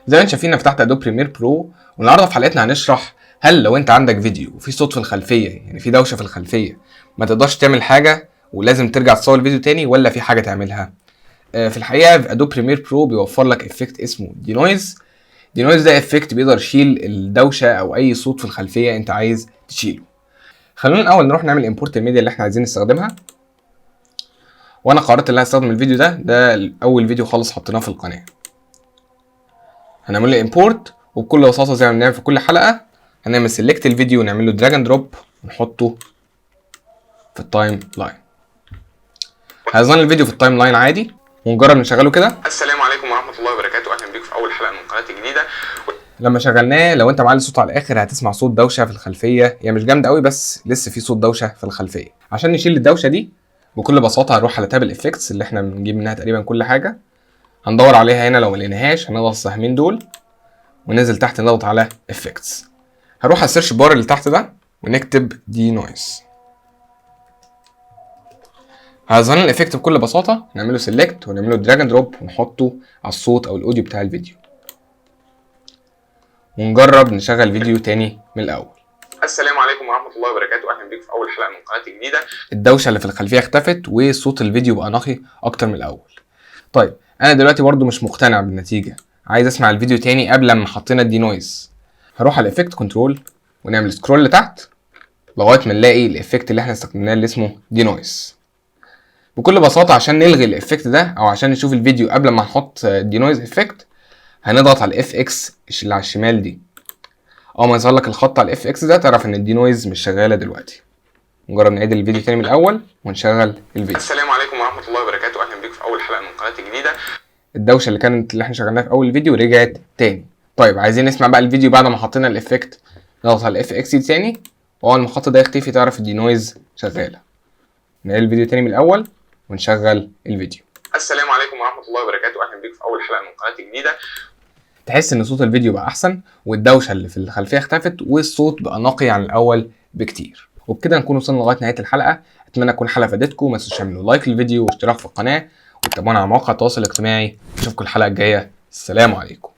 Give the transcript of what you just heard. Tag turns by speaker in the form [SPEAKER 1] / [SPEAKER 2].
[SPEAKER 1] زي ما انتم شايفين فتحت ادوب بريمير برو، والنهارده في حلقتنا هنشرح هل لو انت عندك فيديو وفي صوت في الخلفيه، يعني في دوشه في الخلفيه، ما تقدرش تعمل حاجه ولازم ترجع تصور الفيديو تاني، ولا في حاجه تعملها. في الحقيقه في ادوب بريمير برو بيوفر لك افكت اسمه دي نويز. دي نويز ده افكت بيقدر يشيل الدوشه او اي صوت في الخلفيه انت عايز تشيله. خلونا الاول نروح نعمل امبورت الميديا اللي احنا عايزين نستخدمها. وانا قررت ان انا استخدم الفيديو ده اول فيديو خالص حطيناه في القناه. هنعمل له امبورت، وبكل بساطه زي ما بنعمل في كل حلقه هنعمل سيلكت الفيديو ونعمل له دراج اند دروب ونحطه في التايم لاين. هيظهر الفيديو في التايم لاين عادي، ونجرب نشغله كده.
[SPEAKER 2] السلام عليكم ورحمه الله وبركاته، اهلا بيكم في اول حلقه من قناتي الجديده.
[SPEAKER 1] لما شغلناه لو انت معلي الصوت على الاخر هتسمع صوت دوشه في الخلفيه، هي مش جامده قوي بس لسه في صوت دوشه في الخلفيه. عشان نشيل الدوشه دي بكل بساطه هنروح على تاب الافكتس اللي احنا بنجيب منها تقريبا كل حاجه، هندور عليها هنا. لو ما لقيناهاش هنضغط السهمين دول وننزل تحت نضغط على افكتس. هروح على السيرش بار اللي تحت ده ونكتب دي نويز. هيظهر لنا الايفكت بكل بساطه، نعمله سيلكت ونعمله دراج اند دروب ونحطه على الصوت او الاوديو بتاع الفيديو، ونجرب نشغل فيديو تاني من الاول.
[SPEAKER 2] السلام عليكم ورحمه الله وبركاته، اهلا بيكم في اول حلقه من قناتي الجديده.
[SPEAKER 1] الدوشه اللي في الخلفيه اختفت وصوت الفيديو بقى نقي اكتر من الاول. طيب انا دلوقتي برضو مش مقتنع بالنتيجه، عايز اسمع الفيديو تاني قبل ما حطينا الدي نويز. هروح على الافكت كنترول ونعمل سكرول لتحت لغايه ما نلاقي الافكت اللي احنا استخدمناه اللي اسمه دي نويز. بكل بساطه عشان نلغي الافكت ده او عشان نشوف الفيديو قبل ما نحط دي نويز افكت هنضغط على الاف اكس اللي على الشمال دي. اول ما يظهر لك الخط على الاف اكس ده تعرف ان الدي نويز مش شغاله دلوقتي. نجرب نعيد الفيديو تاني من الاول ونشغل الفيديو.
[SPEAKER 2] السلام عليكم ورحمه الله وبركاته، اهلا بيكم في اول حلقه من قناتي الجديده.
[SPEAKER 1] الدوشه اللي احنا شغلناها في اول الفيديو رجعت تاني. طيب عايزين نسمع بقى الفيديو بعد ما حطينا الافكت، نضغط على الاف اكس تاني، واول ما الخط ده يختفي تعرف الدي نويز شغاله. نعيد الفيديو تاني من الاول ونشغل الفيديو.
[SPEAKER 2] السلام عليكم ورحمه الله وبركاته، اهلا بيكم في اول حلقه من قناتي الجديده.
[SPEAKER 1] تحس ان صوت الفيديو بقى احسن، والدوشه اللي في الخلفيه اختفت، والصوت بقى نقي عن الاول بكتير. وبكده نكون وصلنا لغايه نهايه الحلقه. اتمنى تكون الحلقه فادتكم، ما تنسوش تعملوا لايك للفيديو واشتراك في القناه وتتابعونا على مواقع التواصل الاجتماعي. اشوفكم الحلقه الجايه، السلام عليكم.